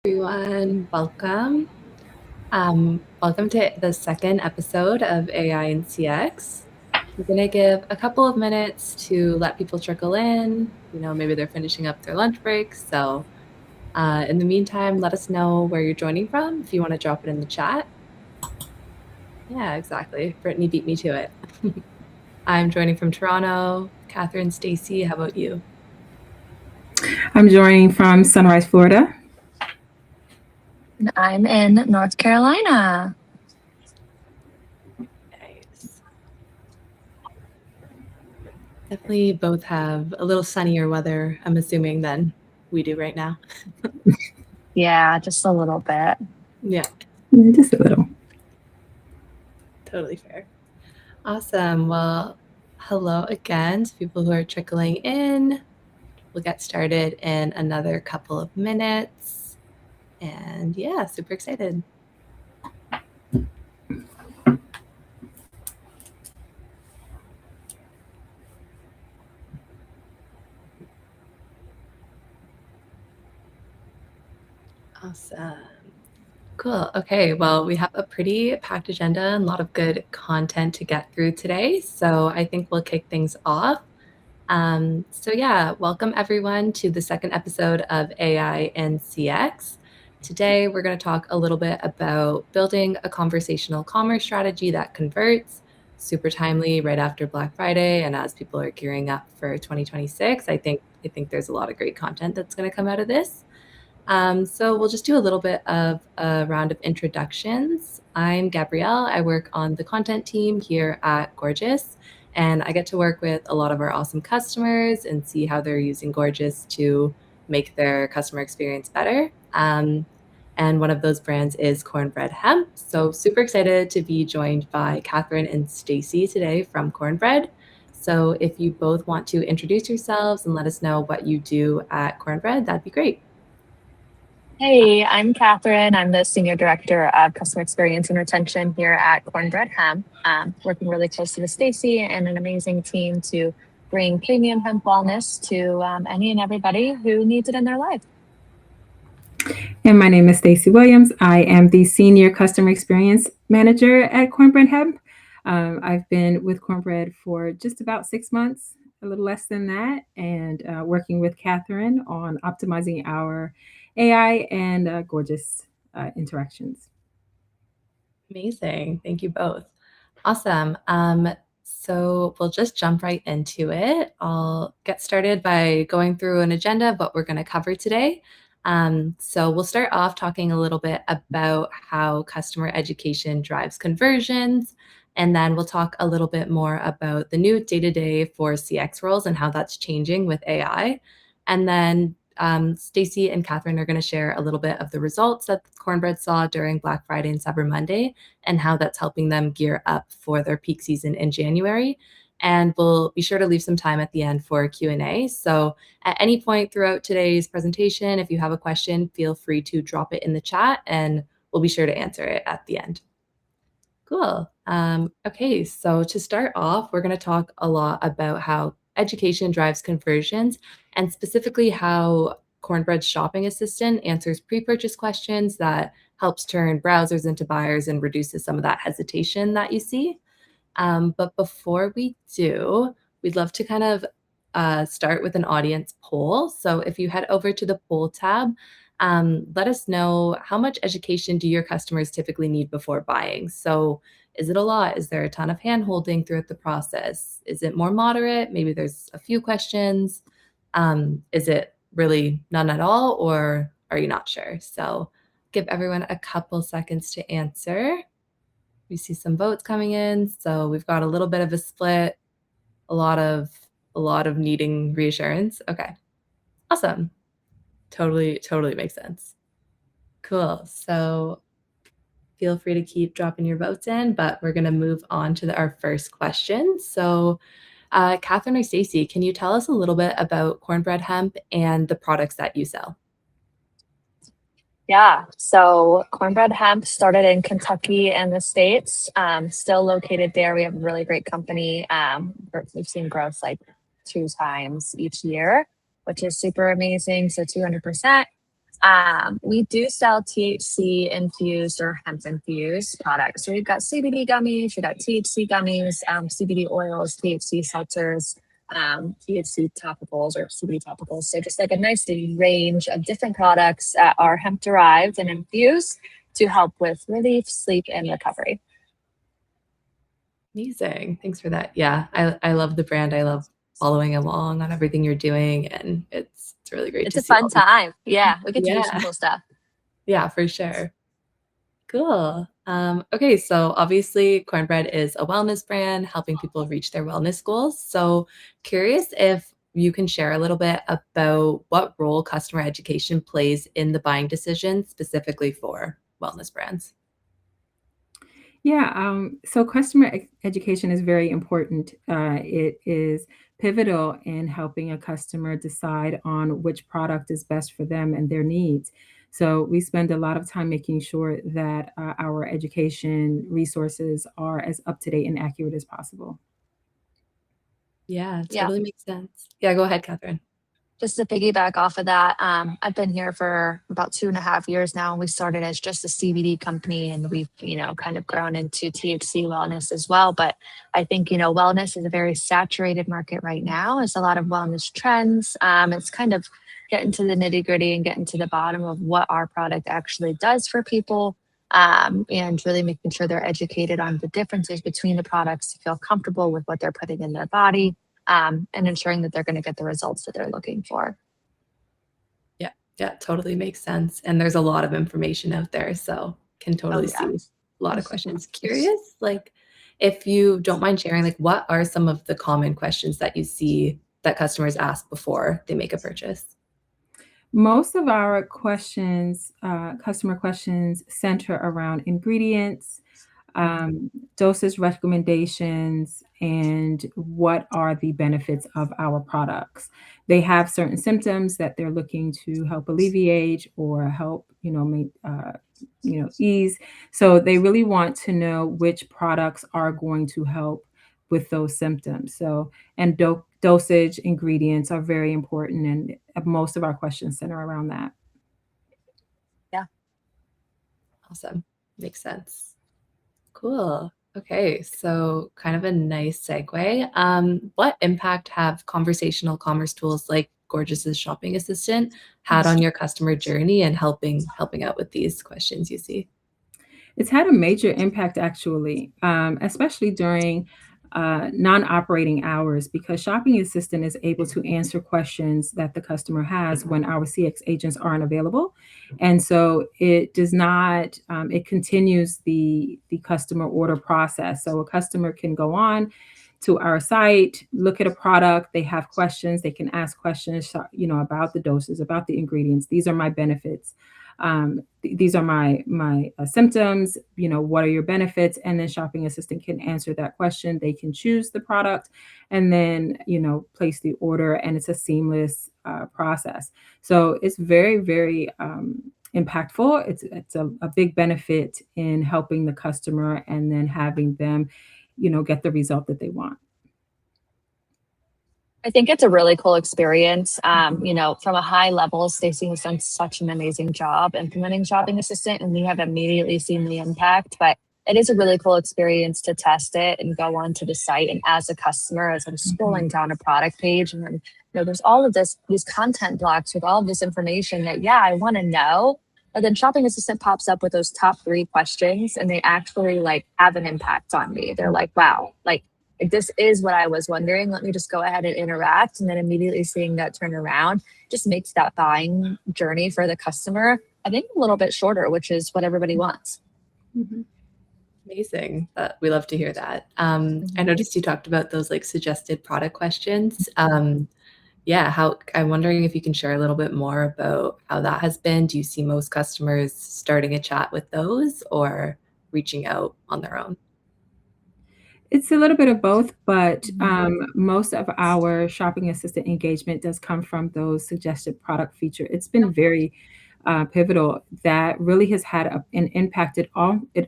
Everyone, welcome. Welcome to the second episode of AI and CX. We're going to give a couple of minutes to let people trickle in. Maybe they're finishing up their lunch breaks. So in the meantime, let us know where you're joining from if you want to drop it in the chat. Yeah, exactly. Brittany beat me to it. I'm joining from Toronto. Catherine, Stacy, how about you? I'm joining from Sunrise, Florida. And I'm in North Carolina. Nice. Definitely both have a little sunnier weather, I'm assuming, than we do right now. Yeah, just a little bit. Yeah. Just a little. Totally fair. Awesome. Well, hello again to people who are trickling in. We'll get started in another couple of minutes. And yeah, super excited. Awesome. Cool. Okay. Well, we have a pretty packed agenda and a lot of good content to get through today. So I think we'll kick things off. Welcome everyone to the second episode of AI and CX. Today, we're going to talk a little bit about building a conversational commerce strategy that converts. Super timely right after Black Friday, and as people are gearing up for 2026, I think there's a lot of great content that's going to come out of this. So we'll just do a little bit of a round of introductions. I'm Gabrielle. I work on the content team here at Gorgias, and I get to work with a lot of our awesome customers and see how they're using Gorgias to make their customer experience better. And one of those brands is Cornbread Hemp. So super excited to be joined by Catherine and Stacy today from Cornbread. So if you both want to introduce yourselves and let us know what you do at Cornbread, that'd be great. Hey, I'm Catherine. I'm the Senior Director of Customer Experience and Retention here at Cornbread Hemp, working really closely with Stacy and an amazing team to bring premium hemp wellness to any and everybody who needs it in their life. And my name is Stacy Williams. I am the Senior Customer Experience Manager at Cornbread Hemp. I've been with Cornbread for just about 6 months, a little less than that, and working with Catherine on optimizing our AI and Gorgias interactions. Amazing. Thank you both. Awesome. So we'll just jump right into it. I'll get started by going through an agenda of what we're going to cover today. So we'll start off talking a little bit about how customer education drives conversions, and then we'll talk a little bit more about the new day-to-day for CX roles and how that's changing with AI. And then Stacy and Catherine are going to share a little bit of the results that Cornbread saw during Black Friday and Cyber Monday and how that's helping them gear up for their peak season in January. And we'll be sure to leave some time at the end for Q&A. So at any point throughout today's presentation, if you have a question, feel free to drop it in the chat and we'll be sure to answer it at the end. Cool. Okay, so to start off, we're going to talk a lot about how education drives conversions and specifically how Cornbread's shopping assistant answers pre-purchase questions that helps turn browsers into buyers and reduces some of that hesitation that you see. But before we do, we'd love to kind of start with an audience poll. So if you head over to the poll tab, let us know how much education do your customers typically need before buying. So is it a lot? Is there a ton of hand-holding throughout the process? Is it more moderate? Maybe there's a few questions. Is it really none at all, or are you not sure? So give everyone a couple seconds to answer. We see some votes coming in, so we've got a little bit of a split, a lot of needing reassurance. Okay, awesome. Totally makes sense. Cool. So feel free to keep dropping your votes in, but we're going to move on to our first question. So Catherine or Stacy, can you tell us a little bit about Cornbread Hemp and the products that you sell? Yeah, so Cornbread Hemp started in Kentucky and the States, still located there. We have a really great company. We've seen growth like 2 times each year, which is super amazing. So 200%. We do sell THC infused or hemp infused products. So we've got CBD gummies, we've got THC gummies, CBD oils, THC seltzers, THC topicals or CBD topicals. So just like a nice range of different products that are hemp derived and infused to help with relief, sleep, and recovery. Amazing. Thanks for that. Yeah, I love the brand. I love following along on everything you're doing, and it's really great It's to a see fun all these. time. Yeah, we get to do some Yeah, cool stuff. yeah, for sure. Cool. Okay, so obviously Cornbread is a wellness brand helping people reach their wellness goals. So curious if you can share a little bit about what role customer education plays in the buying decision specifically for wellness brands. Yeah, so customer education is very important. It is pivotal in helping a customer decide on which product is best for them and their needs. So we spend a lot of time making sure that our education resources are as up to date and accurate as possible. Yeah, it Yeah. totally makes sense. Yeah, go ahead, Catherine. Just to piggyback off of that, I've been here for about 2.5 years now. We started as just a CBD company, and we've, kind of grown into THC wellness as well. But I think, wellness is a very saturated market right now. It's a lot of wellness trends. It's kind of getting to the nitty gritty and getting to the bottom of what our product actually does for people. And really making sure they're educated on the differences between the products to feel comfortable with what they're putting in their body, and ensuring that they're going to get the results that they're looking for. Yeah, yeah, totally makes sense. And there's a lot of information out there, so can Oh, totally yeah. see a lot of questions. Curious, like if you don't mind sharing, like what are some of the common questions that you see that customers ask before they make a purchase? Most of our questions, customer questions, center around ingredients, um, dosage recommendations, and what are the benefits of our products. They have certain symptoms that they're looking to help alleviate or help, ease. So they really want to know which products are going to help with those symptoms. So, and dosage, ingredients are very important, and most of our questions center around that. Yeah. Awesome. Makes sense. Cool. Okay, so kind of a nice segue. What impact have conversational commerce tools like Gorgias's shopping assistant had on your customer journey and helping out with these questions you see? It's had a major impact actually, especially during non-operating hours, because shopping assistant is able to answer questions that the customer has when our CX agents aren't available. And so it does not, it continues the customer order process. So a customer can go on to our site, look at a product, they have questions, they can ask questions, about the doses, about the ingredients. These are my benefits. These are my symptoms. What are your benefits? And then shopping assistant can answer that question. They can choose the product and then place the order, and it's a seamless process. So it's very, very impactful. It's a big benefit in helping the customer and then having them get the result that they want. I think it's a really cool experience. From a high level, Stacey has done such an amazing job implementing shopping assistant, and we have immediately seen the impact. But it is a really cool experience to test it and go onto the site. And as a customer, as I'm Mhm. scrolling down a product page, and then there's all of these content blocks with all of this information that I want to know. But then shopping assistant pops up with those top three questions, and they actually like have an impact on me. They're like, wow, like this is what I was wondering. Let me just go ahead and interact. And then immediately seeing that turn around just makes that buying journey for the customer, I think, a little bit shorter, which is what everybody wants. Mhm. Amazing. We love to hear that. I Mhm. noticed you talked about those like suggested product questions. Yeah, how I'm wondering if you can share a little bit more about how that has been. Do you see most customers starting a chat with those or reaching out on their own? It's a little bit of both, but Mhm. most of our shopping assistant engagement does come from those suggested product feature. It's been very pivotal. That really has had an impact. It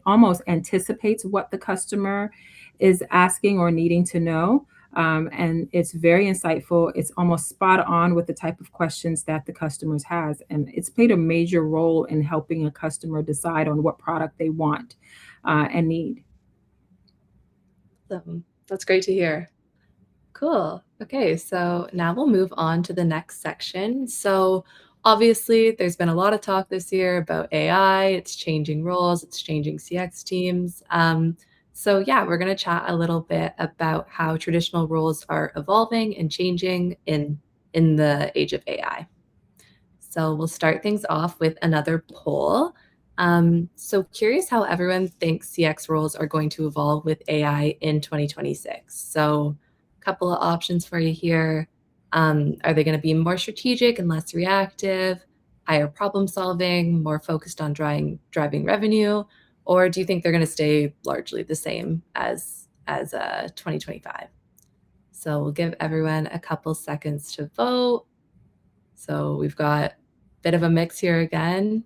almost anticipates what the customer is asking or needing to know. And it's very insightful. It's almost spot on with the type of questions that the customers has. And it's played a major role in helping a customer decide on what product they want and need. That's great to hear. Cool. Okay, so now we'll move on to the next section. So, obviously, there's been a lot of talk this year about AI. It's changing roles, it's changing CX teams. So, yeah, we're going to chat a little bit about how traditional roles are evolving and changing in the age of AI. So we'll start things off with another poll. So curious how everyone thinks CX roles are going to evolve with AI in 2026. So a couple of options for you here. Are they going to be more strategic and less reactive, higher problem solving, more focused on driving revenue, or do you think they're going to stay largely the same as 2025? So we'll give everyone a couple seconds to vote. So we've got a bit of a mix here again.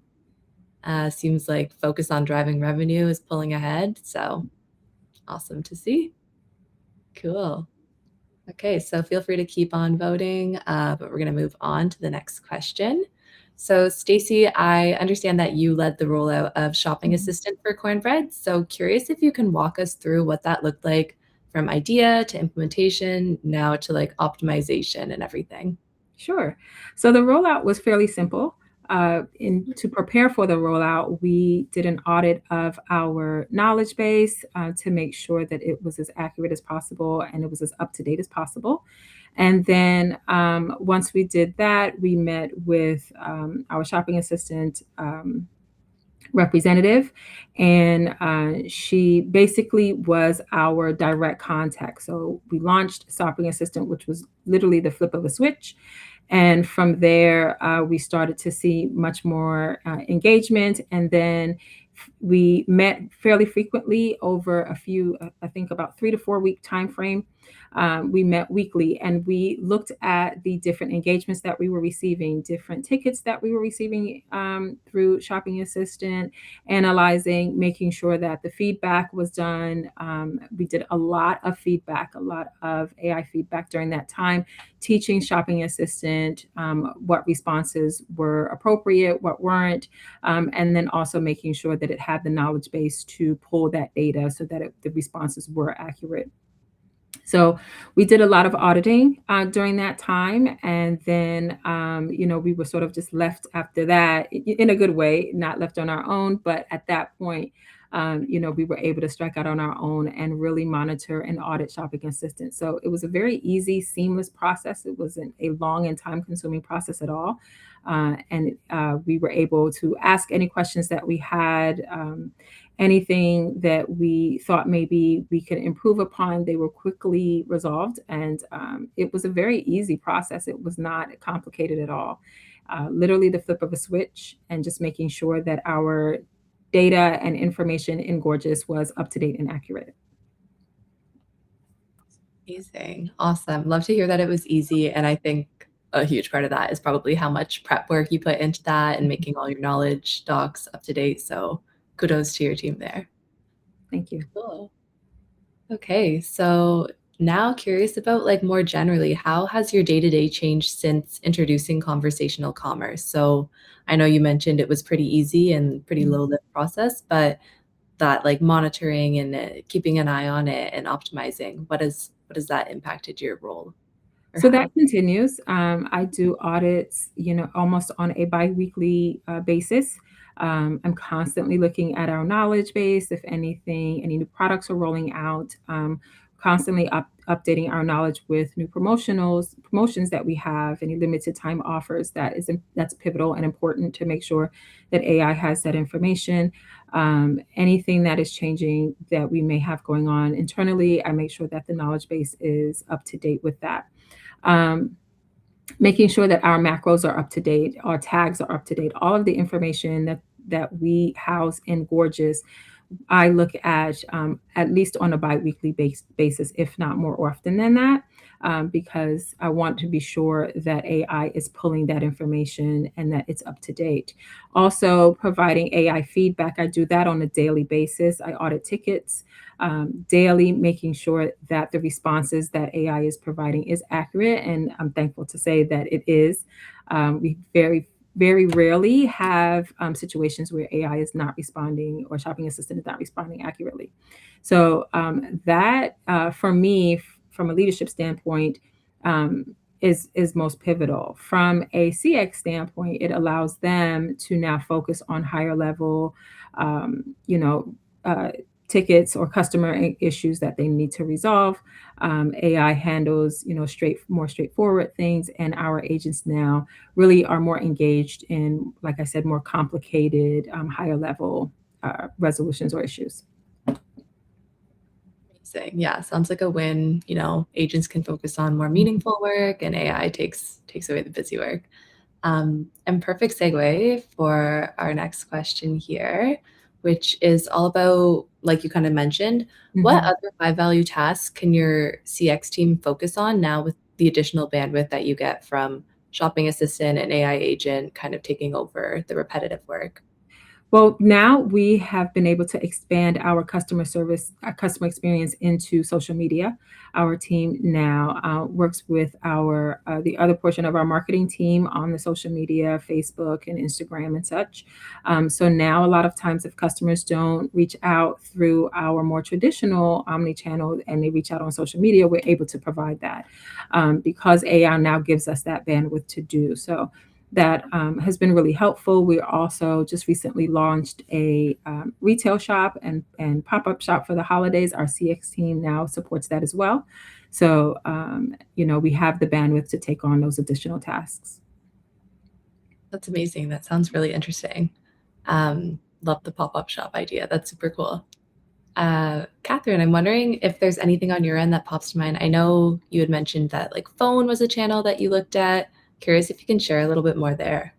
Seems like focus on driving revenue is pulling ahead. So awesome to see. Cool. Okay, so feel free to keep on voting, but we're going to move on to the next question. So, Stacy, I understand that you led the rollout of Shopping Assistant for Cornbread. So, curious if you can walk us through what that looked like from idea to implementation, now to like optimization and everything. Sure. So the rollout was fairly simple. To prepare for the rollout, we did an audit of our knowledge base to make sure that it was as accurate as possible and it was as up to date as possible. And then once we did that, we met with our shopping assistant representative, and she basically was our direct contact. So we launched Shopping Assistant, which was literally the flip of a switch. And from there, we started to see much more engagement. And then we met fairly frequently over a few, I think about 3 to 4 week time frame. We met weekly and we looked at the different engagements that we were receiving, different tickets that we were receiving through Shopping Assistant, analyzing, making sure that the feedback was done. We did a lot of feedback, a lot of AI feedback during that time, teaching Shopping Assistant what responses were appropriate, what weren't, and then also making sure that it had the knowledge base to pull that data so that the responses were accurate. So we did a lot of auditing during that time, and then we were sort of just left after that in a good way, not left on our own. But at that point, we were able to strike out on our own and really monitor and audit Shopping Assistant. So it was a very easy, seamless process. It wasn't a long and time-consuming process at all, and we were able to ask any questions that we had. Anything that we thought maybe we could improve upon, they were quickly resolved. And it was a very easy process. It was not complicated at all. Literally the flip of a switch and just making sure that our data and information in Gorgias was up to date and accurate. Amazing. Awesome. Love to hear that it was easy. And I think a huge part of that is probably how much prep work you put into that and making all your knowledge docs up to date. So kudos to your team there. Thank you. Cool. Okay, so now curious about like more generally, how has your day-to-day changed since introducing conversational commerce? So I know you mentioned it was pretty easy and pretty low lift process, but that like monitoring and keeping an eye on it and optimizing, what has that impacted your role or So how? that continues. I do audits, almost on a biweekly basis. I'm constantly looking at our knowledge base, if anything, any new products are rolling out. Constantly updating our knowledge with new promotions that we have, any limited time offers that's pivotal and important to make sure that AI has that information. Anything that is changing that we may have going on internally, I make sure that the knowledge base is up to date with that. Um, Making sure that our macros are up to date, our tags are up to date, all of the information that we house in Gorgias, I look at least on a biweekly basis, if not more often than that. because I want to be sure that AI is pulling that information and that it's up to date. Also, providing AI feedback. I do that on a daily basis. I audit tickets daily, making sure that the responses that AI is providing is accurate. And I'm thankful to say that it is. We very rarely have situations where AI is not responding or shopping assistant is not responding accurately. So that for me, from a leadership standpoint, is most pivotal. From a CX standpoint, it allows them to now focus on higher level, you know, tickets or customer issues that they need to resolve. AI handles, more straightforward things, and our agents now really are more engaged in, like I said, more complicated, higher level resolutions or issues. Amazing. Yeah, sounds like a win. Agents can focus on more meaningful work, and AI takes away the busy work. And perfect segue for our next question here, which is all about, like you kind of mentioned, what Mhm. other high value tasks can your CX team focus on now with the additional bandwidth that you get from shopping assistant and AI agent kind of taking over the repetitive work? Well, now we have been able to expand our customer service, our customer experience into social media. Our team now works with our the other portion of our marketing team on the social media, Facebook and Instagram and such. So now, a lot of times, if customers don't reach out through our more traditional omni-channel and they reach out on social media, we're able to provide that because AI now gives us that bandwidth to do so. That has been really helpful. We also just recently launched a retail shop and pop-up shop for the holidays. Our CX team now supports that as well. So, we have the bandwidth to take on those additional tasks. That's amazing. That sounds really interesting. Love the pop-up shop idea. That's super cool. Catherine, I'm wondering if there's anything on your end that pops to mind. I know you had mentioned that like phone was a channel that you looked at. Curious if you can share a little bit more there.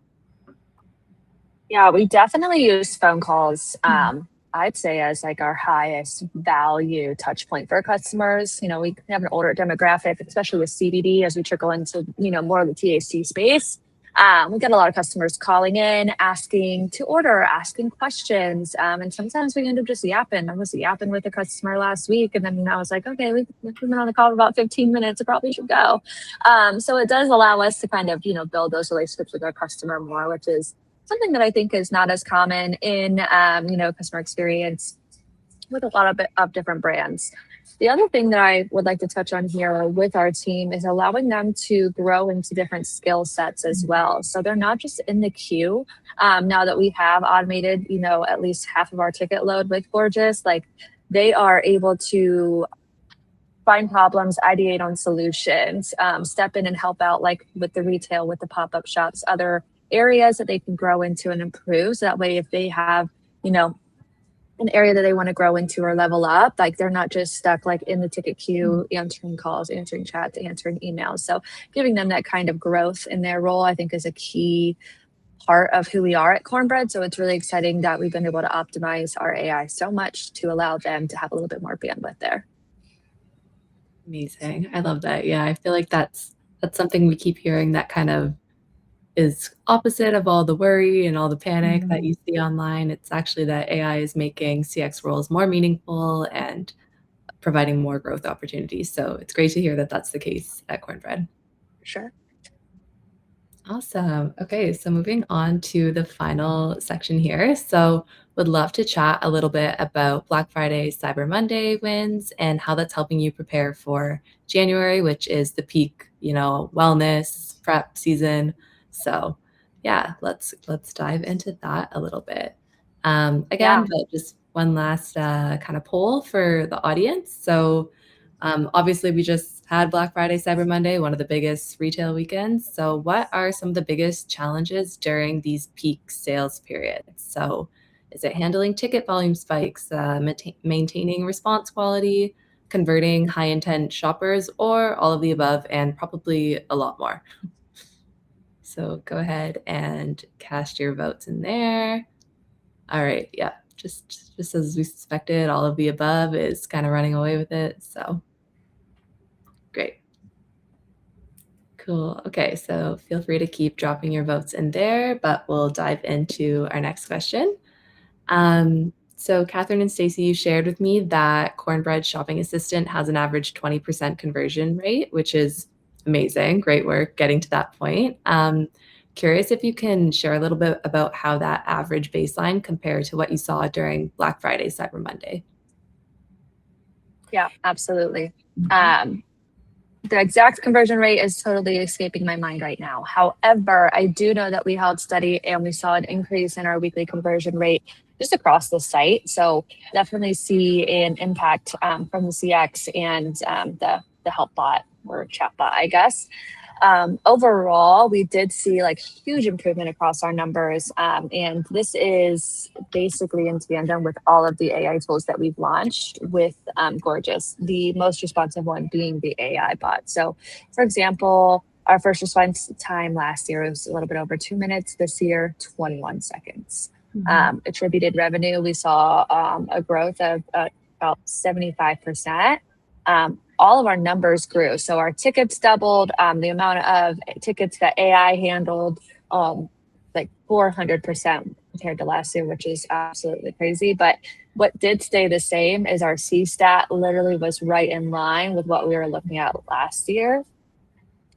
Yeah, we definitely use phone calls. I'd say as like our highest value touch point for customers. We have an older demographic, especially with CBD as we trickle into, more of the TAC space. We get a lot of customers calling in, asking to order, asking questions. And sometimes we end up just yapping. I was yapping with a customer last week, and then I was like, okay, we've been on the call for about 15 minutes. I probably should go. So it does allow us to kind of, build those relationships with our customer more, which is something that I think is not as common in, customer experience with a lot of different brands. The other thing that I would like to touch on here with our team is allowing them to grow into different skill sets as well. So they're not just in the queue. Now that we have automated, at least half of our ticket load with Gorgias, like they are able to find problems, ideate on solutions, step in and help out, like with the retail, with the pop-up shops, other areas that they can grow into and improve. So that way, if they have, an area that they want to grow into or level up, like they're not just stuck like in the ticket queue, answering calls, answering chats, answering emails. So giving them that kind of growth in their role, I think is a key part of who we are at Cornbread. So it's really exciting that we've been able to optimize our AI so much to allow them to have a little bit more bandwidth there. Amazing. I love that. Yeah, I feel like that's something we keep hearing that kind of is opposite of all the worry and all the panic that Mhm. you see online. It's actually that AI is making CX roles more meaningful and providing more growth opportunities. So it's great to hear that that's the case at Cornbread. For sure. Awesome. Okay, so moving on to the final section here. So would love to chat a little bit about Black Friday, Cyber Monday wins and how that's helping you prepare for January, which is the peak, wellness prep season. So yeah, let's dive into that a little bit. Yeah. Again, but just one last kind of poll for the audience. So obviously, we just had Black Friday, Cyber Monday, one of the biggest retail weekends. So, what are some of the biggest challenges during these peak sales periods? So, is it handling ticket volume spikes, maintaining response quality, converting high intent shoppers, or all of the above, and probably a lot more? So, go ahead and cast your votes in there. All right. Yeah. Just as we suspected, all of the above is kind of running away with it. So, great. Cool. Okay, so feel free to keep dropping your votes in there, but we'll dive into our next question. So Catherine and Stacy, you shared with me that Cornbread Shopping Assistant has an average 20% conversion rate, which is amazing. Great work getting to that point. Curious if you can share a little bit about how that average baseline compared to what you saw during Black Friday, Cyber Monday. Yeah, absolutely. The exact conversion rate is totally escaping my mind right now. However, I do know that we held steady and we saw an increase in our weekly conversion rate just across the site. So definitely see an impact from the CX and the help bot or chat bot, I guess. Overall, we did see like huge improvement across our numbers. And this is basically in tandem with all of the AI tools that we've launched with Gorgias, the most responsive one being the AI bot. So, for example, our first response time last year was a little bit over 2 minutes. This year, 21 seconds. Attributed revenue, we saw a growth of about 75%. All of our numbers grew. So our tickets doubled. The amount of tickets that AI handled, like 400% compared to last year, which is absolutely crazy. But what did stay the same is our C stat literally was right in line with what we were looking at last year.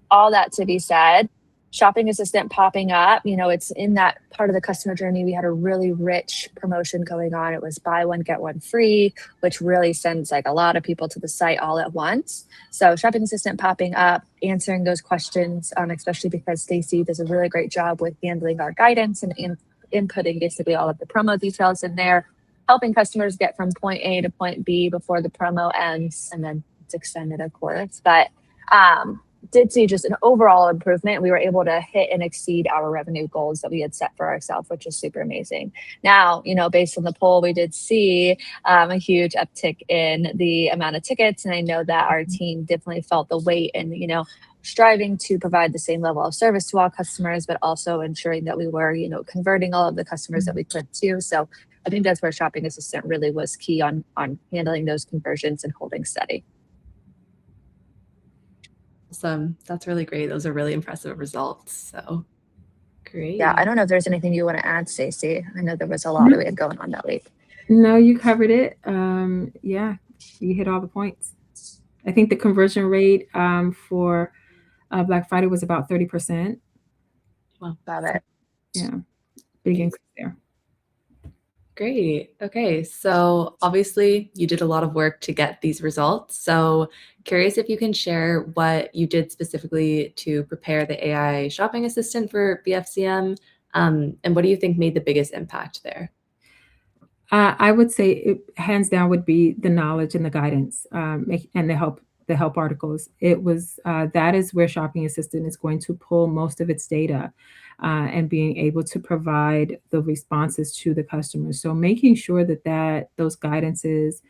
All that to be said, shopping assistant popping up, it's in that part of the customer journey. We had a really rich promotion going on. It was buy one, get one free, which really sends like a lot of people to the site all at once. So shopping assistant popping up, answering those questions, especially because Stacy does a really great job with handling our guidance and inputting basically all of the promo details in there, helping customers get from point A to point B before the promo ends, and then it's extended, of course. But did see just an overall improvement. We were able to hit and exceed our revenue goals that we had set for ourselves, which is super amazing. Now, based on the poll, we did see a huge uptick in the amount of tickets. And I know that our team definitely felt the weight and, striving to provide the same level of service to all customers, but also ensuring that we were, converting all of the customers that we could too. So I think that's where Shopping Assistant really was key on handling those conversions and holding steady. Awesome. That's really great. Those are really impressive results. So great. Yeah, I don't know if there's anything you want to add, Stacey. I know there was a lot that we had going on that week. No, you covered it. Yeah, you hit all the points. I think the conversion rate for Black Friday was about 30%. Wow. Love it. Yeah, big increase there. Great. Okay. So obviously you did a lot of work to get these results. So curious if you can share what you did specifically to prepare the AI shopping assistant for BFCM. And what do you think made the biggest impact there? I would say it, hands down, would be the knowledge and the guidance and the help articles. It was that is where Shopping Assistant is going to pull most of its data and being able to provide the responses to the customers. So making sure that those guidances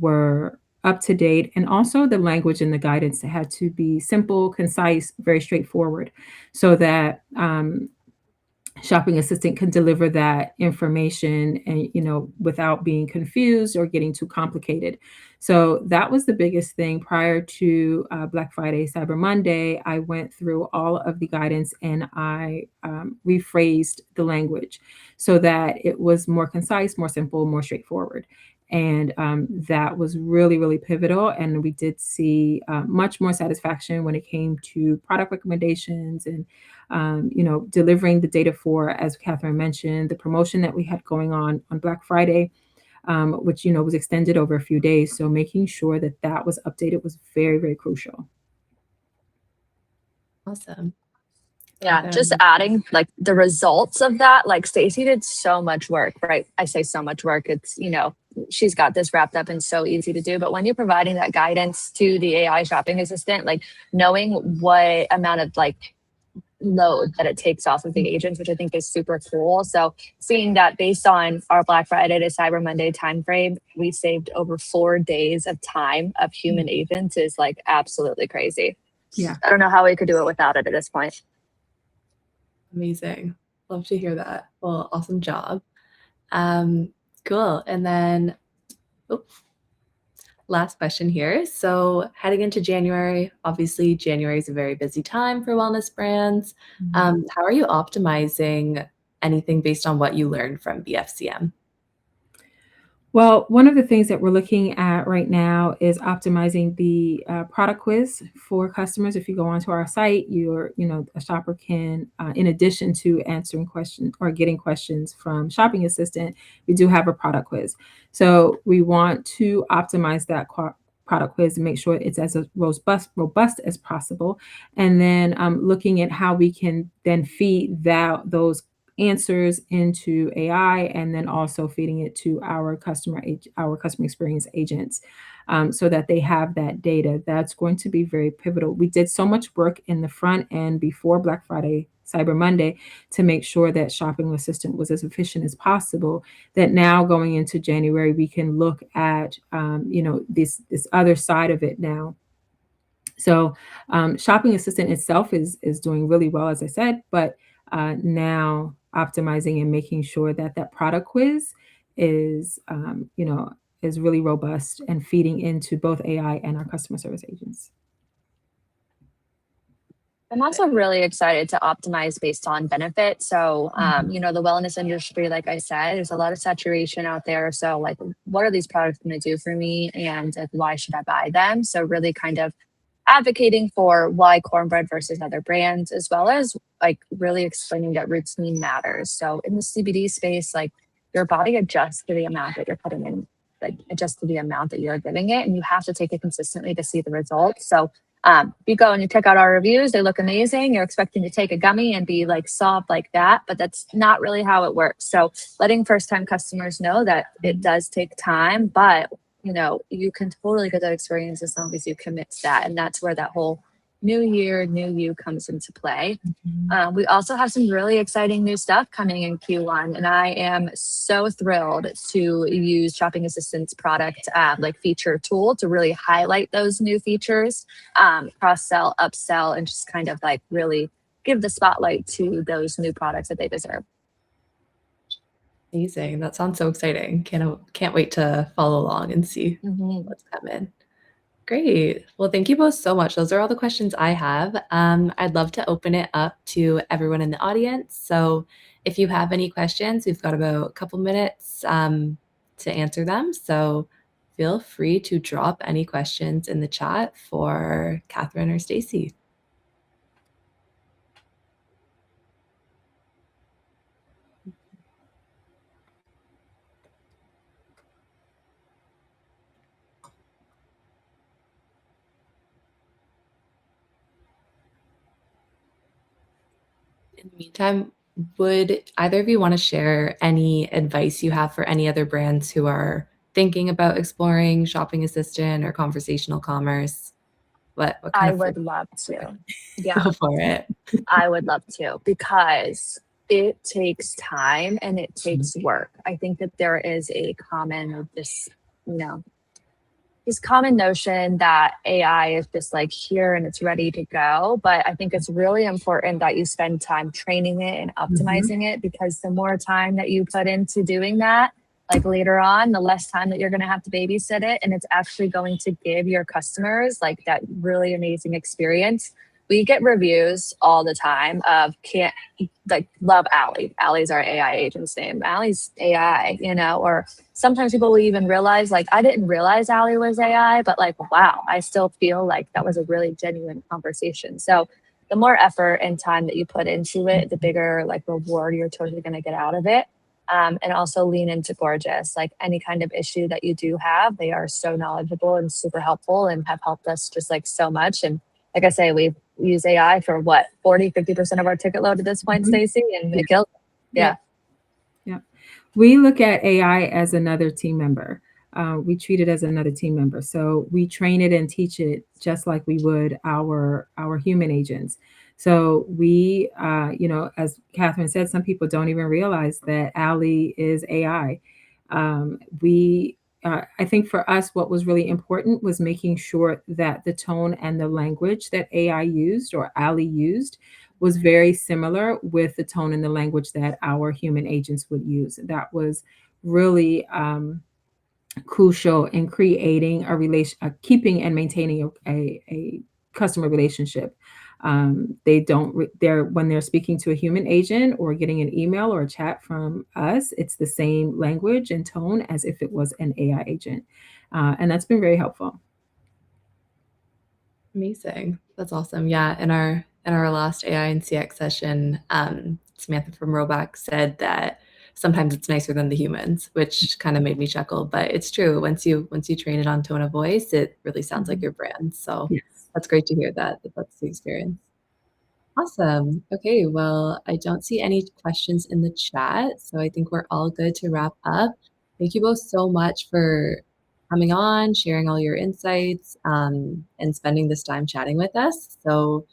were up to date, and also the language in the guidance had to be simple, concise, very straightforward, so that Shopping Assistant can deliver that information and without being confused or getting too complicated. So that was the biggest thing prior to Black Friday, Cyber Monday. I went through all of the guidance and I rephrased the language so that it was more concise, more simple, more straightforward. And that was really, really pivotal. And we did see much more satisfaction when it came to product recommendations and delivering the data for, as Catherine mentioned, the promotion that we had going on Black Friday, which, was extended over a few days. So making sure that was updated was very, very crucial. Awesome. Yeah, just adding like the results of that, like Stacey did so much work, right? I say so much work. It's, she's got this wrapped up and so easy to do. But when you're providing that guidance to the AI shopping assistant, like knowing what amount of like load that it takes off of the agents, which I think is super cool. So seeing that based on our Black Friday to Cyber Monday timeframe, we saved over 4 days of time of human agents is like absolutely crazy. Yeah. I don't know how we could do it without it at this point. Amazing. Love to hear that. Well, awesome job. Cool. And then last question here. So heading into January, obviously January is a very busy time for wellness brands. How are you optimizing anything based on what you learned from BFCM? Well, one of the things that we're looking at right now is optimizing the product quiz for customers. If you go onto our site, a shopper can, in addition to answering questions or getting questions from Shopping Assistant, we do have a product quiz. So we want to optimize that product quiz and make sure it's as robust as possible. And then looking at how we can then feed those answers into AI, and then also feeding it to our customer experience agents, so that they have that data. That's going to be very pivotal. We did so much work in the front end before Black Friday, Cyber Monday, to make sure that Shopping Assistant was as efficient as possible. That now going into January, we can look at this other side of it now. So Shopping Assistant itself is doing really well, as I said, but now optimizing and making sure that that product quiz is is really robust and feeding into both AI and our customer service agents. I'm also really excited to optimize based on benefit. So, the wellness industry, like I said, there's a lot of saturation out there. So, like, what are these products going to do for me, and like, why should I buy them? So, really kind of advocating for why cornbread versus other brands, as well as like really explaining that routine matters. So, in the CBD space, like your body adjusts to the amount that you're putting in, like adjusts to the amount that you're giving it, and you have to take it consistently to see the results. So if you go and you check out our reviews, they look amazing. You're expecting to take a gummy and be like soft like that, but that's not really how it works. So letting first time customers know that it does take time, but you can totally get that experience as long as you commit to that. And that's where that whole new year, new you comes into play. We also have some really exciting new stuff coming in Q1, and I am so thrilled to use Shopping Assistant's product like feature tool to really highlight those new features, cross sell, upsell, and just kind of like really give the spotlight to those new products that they deserve. Amazing. That sounds so exciting. Can't wait to follow along and see what's coming. Great. Well, thank you both so much. Those are all the questions I have. I'd love to open it up to everyone in the audience. So if you have any questions, we've got about a couple minutes to answer them. So feel free to drop any questions in the chat for Catherine or Stacy. In the meantime, would either of you want to share any advice you have for any other brands who are thinking about exploring Shopping Assistant or conversational commerce? What kind I of would love to. Yeah, go for it? I would love to, because it takes time and it takes work. I think that there is a common you know, this common notion that AI is just like here and it's ready to go. But I think it's really important that you spend time training it and optimizing it, because the more time that you put into doing that, like later on, the less time that you're going to have to babysit it. And it's actually going to give your customers like that really amazing experience. We get reviews all the time of can't like love Allie. Allie's our AI agent's name. Allie's AI, or sometimes people will even realize like I didn't realize Allie was AI, but like wow, I still feel like that was a really genuine conversation. So the more effort and time that you put into it, the bigger like reward you're totally going to get out of it. And also lean into Gorgias. Like any kind of issue that you do have, they are so knowledgeable and super helpful and have helped us just like so much. And like I say, we use AI for what 40-50% of our ticket load at this point, Stacy, and it kills. Yeah. We look at AI as another team member. We treat it as another team member. So we train it and teach it just like we would our human agents. So we, as Catherine said, some people don't even realize that Allie is AI. I think for us, what was really important was making sure that the tone and the language that AI used or Allie used was very similar with the tone and the language that our human agents would use. That was really crucial in creating a relation, keeping and maintaining a customer relationship. When they're speaking to a human agent or getting an email or a chat from us, it's the same language and tone as if it was an AI agent. And that's been very helpful. Amazing. That's awesome. Yeah, in our last AI and CX session, Samantha from Roback said that sometimes it's nicer than the humans, which kind of made me chuckle. But it's true. Once you train it on tone of voice, it really sounds like your brand. So Yes. that's great to hear that that's the experience. Awesome. Okay, well, I don't see any questions in the chat, so I think we're all good to wrap up. Thank you both so much for coming on, sharing all your insights, and spending this time chatting with us. So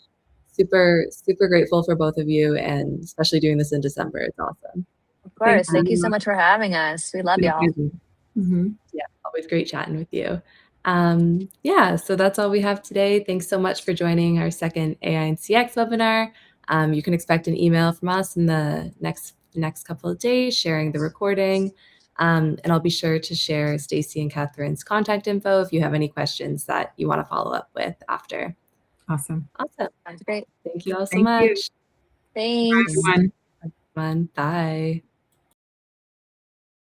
super, super grateful for both of you, and especially doing this in December. It's awesome. Of Thank course. Thank you so you. much for having us. We love y'all. Mhm. Yeah, always great chatting with you. Yeah, so that's all we have today. Thanks so much for joining our second AI and CX webinar. You can expect an email from us in the next couple of days, sharing the recording. And I'll be sure to share Stacy and Catherine's contact info if you have any questions that you want to follow up with after. Awesome. Awesome. Sounds great. Thank you all so Thank you. Thanks. Bye, everyone. much. Bye.